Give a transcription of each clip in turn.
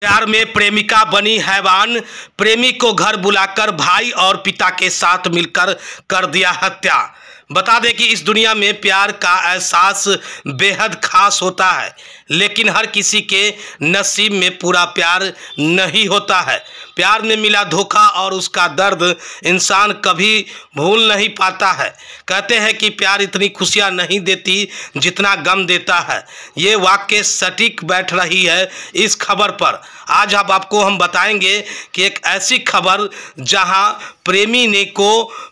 प्यार में प्रेमिका बनी हैवान, प्रेमी को घर बुलाकर भाई और पिता के साथ मिलकर कर दिया हत्या। बता दें कि इस दुनिया में प्यार का एहसास बेहद खास होता है, लेकिन हर किसी के नसीब में पूरा प्यार नहीं होता है। प्यार में मिला धोखा और उसका दर्द इंसान कभी भूल नहीं पाता है। कहते हैं कि प्यार इतनी खुशियां नहीं देती जितना गम देता है। ये वाक्य सटीक बैठ रही है इस खबर पर। आज आपको हम बताएंगे कि एक ऐसी खबर जहां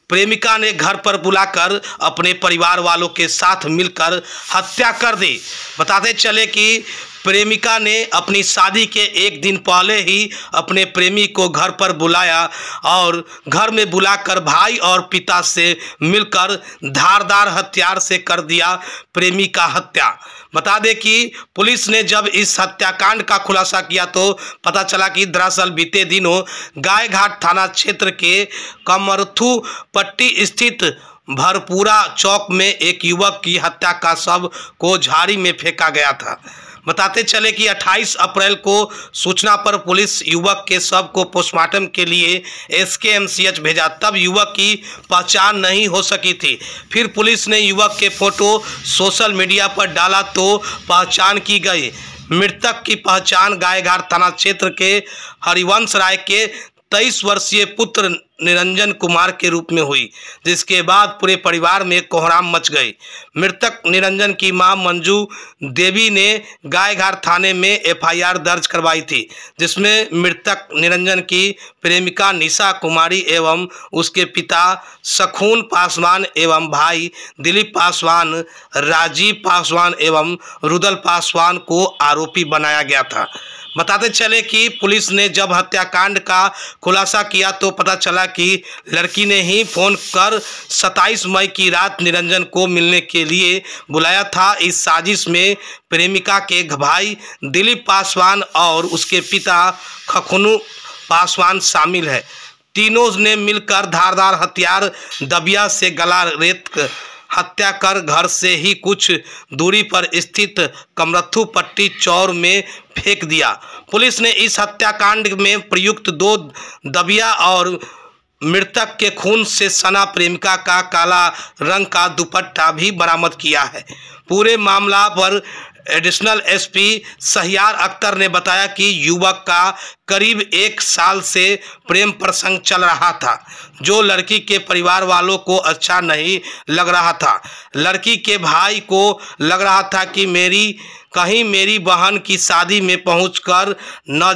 प्रेमिका ने घर पर बुलाकर अपने परिवार वालों के साथ मिलकर हत्या कर दी। बताते चले कि प्रेमिका ने अपनी शादी के एक दिन पहले ही अपने प्रेमी को घर पर बुलाया और घर में बुलाकर भाई और पिता से मिलकर धारदार हथियार से कर दिया प्रेमी का हत्या। बता दें कि पुलिस ने जब इस हत्याकांड का खुलासा किया तो पता चला कि दरअसल बीते दिनों गायघाट थाना क्षेत्र के कमरथू पट्टी स्थित भरपूरा चौक में एक युवक की हत्या का शव को झाड़ी में फेंका गया था। बताते चले कि 28 अप्रैल को सूचना पर पुलिस युवक के शव को पोस्टमार्टम के लिए SKMCH भेजा। तब युवक की पहचान नहीं हो सकी थी। फिर पुलिस ने युवक के फोटो सोशल मीडिया पर डाला तो पहचान की गई। मृतक की पहचान गायघाट थाना क्षेत्र के हरिवंश राय के 23 वर्षीय पुत्र निरंजन कुमार के रूप में हुई, जिसके बाद पूरे परिवार में कोहराम मच गई। मृतक निरंजन की मां मंजू देवी ने गायघाट थाने में FIR दर्ज करवाई थी, जिसमें मृतक निरंजन की प्रेमिका निशा कुमारी एवं उसके पिता सखून पासवान एवं भाई दिलीप पासवान, राजीव पासवान एवं रुदल पासवान को आरोपी बनाया गया था। बताते चले कि पुलिस ने जब हत्याकांड का खुलासा किया तो पता चला कि लड़की ने ही फोन कर 27 मई की रात निरंजन को मिलने के लिए बुलाया था। इस साजिश में प्रेमिका के भाई दिलीप पासवान और उसके पिता खखनू पासवान शामिल है। तीनों ने मिलकर धारदार हथियार दबिया से गला रेत हत्या कर घर से ही कुछ दूरी पर स्थित कमरथू पट्टी चौर में फेंक दिया। पुलिस ने इस हत्याकांड में प्रयुक्त 2 दबिया और मृतक के खून से सना प्रेमिका का काला रंग का दुपट्टा भी बरामद किया है। पूरे मामला पर एडिशनल SP सहियार अख्तर ने बताया कि युवक का करीब 1 साल से प्रेम प्रसंग चल रहा था, जो लड़की के परिवार वालों को अच्छा नहीं लग रहा था। लड़की के भाई को लग रहा था कि कहीं मेरी बहन की शादी में पहुंच न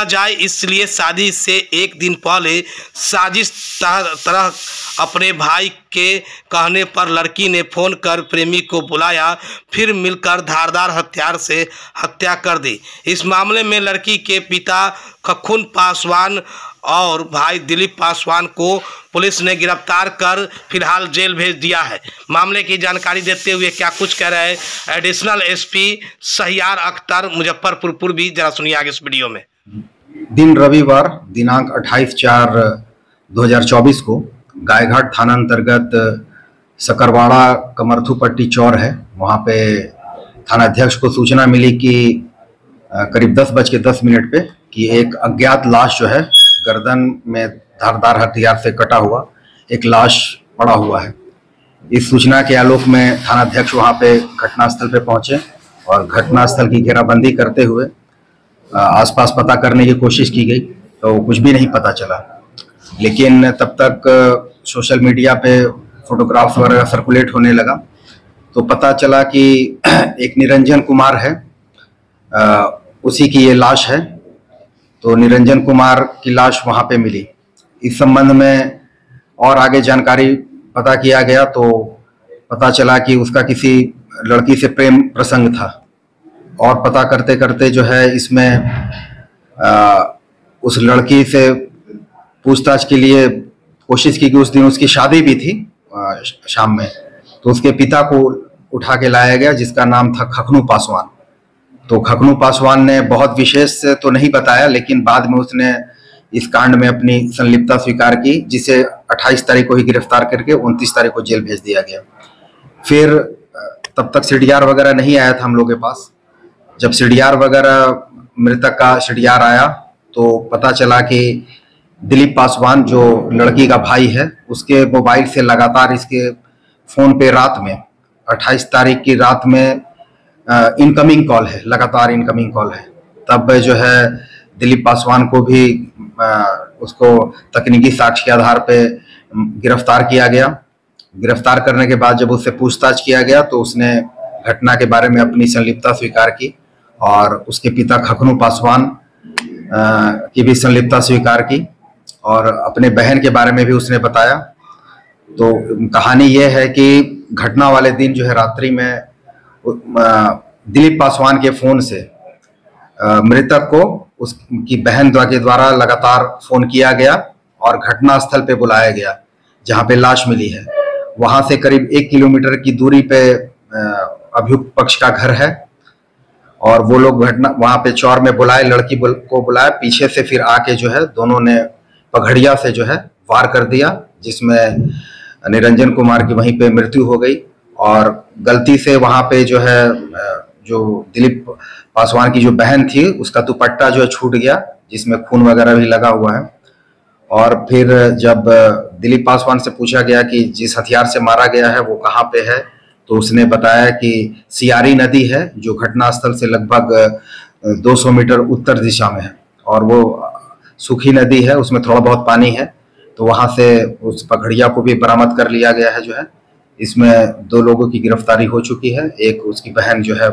जाए, इसलिए शादी से एक दिन पहले साजिश तरह अपने भाई के कहने पर लड़की ने फोन कर प्रेमी को बुलाया, फिर मिलकर धारदार हथियार से हत्या कर दी। इस मामले में लड़की के पिता खखुन पासवान और भाई दिलीप पासवान को पुलिस ने गिरफ्तार कर फिलहाल जेल भेज दिया है। मामले की जानकारी देते हुए क्या कुछ कह रहे हैं एडिशनल SP सहियार अख्तर मुजफ्फरपुर पूर्वी, जरा सुनिए आगे इस वीडियो में। दिन रविवार दिनांक 28/4/2024 को गायघाट थाना अंतर्गत सकरवाड़ा कमरथू पट्टी चौर है, वहाँ पे थानाध्यक्ष को सूचना मिली कि करीब 10:10 पे कि एक अज्ञात लाश जो है गर्दन में धारदार हथियार से कटा हुआ एक लाश पड़ा हुआ है। इस सूचना के आलोक में थानाध्यक्ष वहाँ पे घटनास्थल पे पहुंचे और घटनास्थल की घेराबंदी करते हुए आसपास पता करने की कोशिश की गई तो कुछ भी नहीं पता चला। लेकिन तब तक सोशल मीडिया पे फोटोग्राफ्स वगैरह सर्कुलेट होने लगा तो पता चला कि एक निरंजन कुमार है, उसी की ये लाश है। तो निरंजन कुमार की लाश वहाँ पे मिली। इस संबंध में और आगे जानकारी पता किया गया तो पता चला कि उसका किसी लड़की से प्रेम प्रसंग था और पता करते करते जो है इसमें उस लड़की से पूछताछ के लिए कोशिश की कि उस दिन उसकी शादी भी थी शाम में, तो उसके पिता को उठा के लाया गया जिसका नाम था खखनू पासवान। तो खखनू पासवान ने बहुत विशेष से तो नहीं बताया, लेकिन बाद में उसने इस कांड में अपनी संलिप्तता स्वीकार की, जिसे 28 तारीख को ही गिरफ्तार करके 29 तारीख को जेल भेज दिया गया। फिर तब तक CDR वगैरह नहीं आया था हम लोग के पास। जब CDR वगैरह मृतक का सीडीआर आया तो पता चला कि दिलीप पासवान जो लड़की का भाई है उसके मोबाइल से लगातार इसके फ़ोन पे रात में 28 तारीख की रात में इनकमिंग कॉल है, लगातार इनकमिंग कॉल है। तब जो है दिलीप पासवान को भी उसको तकनीकी साक्ष्य के आधार पे गिरफ्तार किया गया। गिरफ्तार करने के बाद जब उससे पूछताछ किया गया तो उसने घटना के बारे में अपनी संलिप्तता स्वीकार की और उसके पिता खखनू पासवान की भी संलिप्तता स्वीकार की और अपने बहन के बारे में भी उसने बताया। तो कहानी यह है कि घटना वाले दिन जो है रात्रि में दिलीप पासवान के फ़ोन से मृतक को उसकी बहन के द्वारा लगातार फ़ोन किया गया और घटना स्थल पे बुलाया गया जहां पे लाश मिली है। वहां से करीब 1 किलोमीटर की दूरी पे अभियुक्त पक्ष का घर है और वो लोग घटना वहां पे चौर में बुलाए, लड़की को बुलाया, पीछे से फिर आके जो है दोनों ने पगड़िया से जो है वार कर दिया, जिसमें निरंजन कुमार की वहीं पे मृत्यु हो गई। और गलती से वहां पे जो है जो दिलीप पासवान की जो बहन थी उसका दुपट्टा जो है छूट गया, जिसमें खून वगैरह भी लगा हुआ है। और फिर जब दिलीप पासवान से पूछा गया कि जिस हथियार से मारा गया है वो कहाँ पे है, तो उसने बताया कि सियारी नदी है जो घटनास्थल से लगभग 200 मीटर उत्तर दिशा में है और वो सूखी नदी है, उसमें थोड़ा बहुत पानी है। तो वहां से उस पगड़िया को भी बरामद कर लिया गया है जो है। इसमें 2 लोगों की गिरफ्तारी हो चुकी है। एक उसकी बहन जो है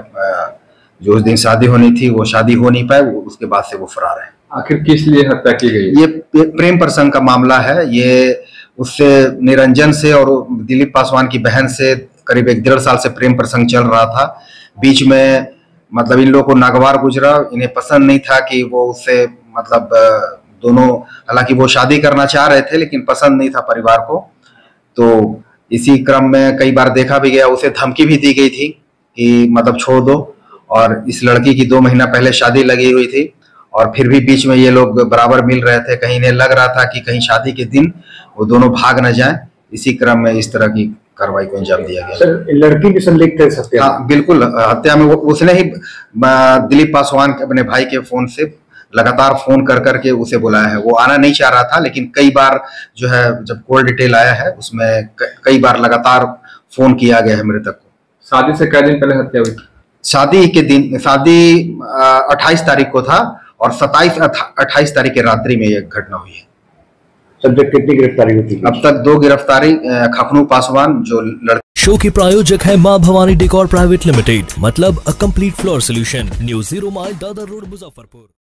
जो उस दिन शादी होनी थी वो शादी हो नहीं पाए, उसके बाद से वो फरार है। आखिर किस लिए हत्या की गई? ये प्रेम प्रसंग का मामला है। ये उससे निरंजन से और दिलीप पासवान की बहन से करीब 1-1.5 साल से प्रेम प्रसंग चल रहा था। बीच में मतलब इन लोगों को नागवार गुजरा, इन्हें पसंद नहीं था कि वो उससे मतलब दोनों, हालांकि वो शादी करना चाह रहे थे लेकिन पसंद नहीं था परिवार को। तो इसी क्रम में कई बार देखा भी गया, उसे धमकी भी दी गई थी कि मतलब छोड़ दो। और इस लड़की की 2 महीना पहले शादी लगी हुई थी और फिर भी बीच में ये लोग बराबर मिल रहे थे। कहीं इन्हें लग रहा था कि कहीं शादी के दिन वो दोनों भाग न जाएं। इसी क्रम में इस तरह की कार्रवाई को अंजाम दिया गया। सर, लड़की भी संलिप्त है हत्या? हाँ बिल्कुल, हत्या में उसने ही दिलीप पासवान के अपने भाई के फोन से लगातार फोन कर करके उसे बुलाया है। वो आना नहीं चाह रहा था लेकिन कई बार जो है जब कॉल डिटेल आया है उसमें कई बार लगातार फोन किया गया है मृतक को। शादी से कई दिन पहले हत्या हुई? शादी के दिन, शादी 28 तारीख को था और 27-28 तारीख की रात्रि में यह घटना हुई है। सब्जेक्ट कितनी गिरफ्तारी हुई थी? अब तक 2 गिरफ्तारी, खखनू पासवान जो शो के प्रायोजक है मां भवानी डेकोर प्राइवेट लिमिटेड, मतलब a complete floor solution, new 0 mile Dadar road, Muzaffarpur.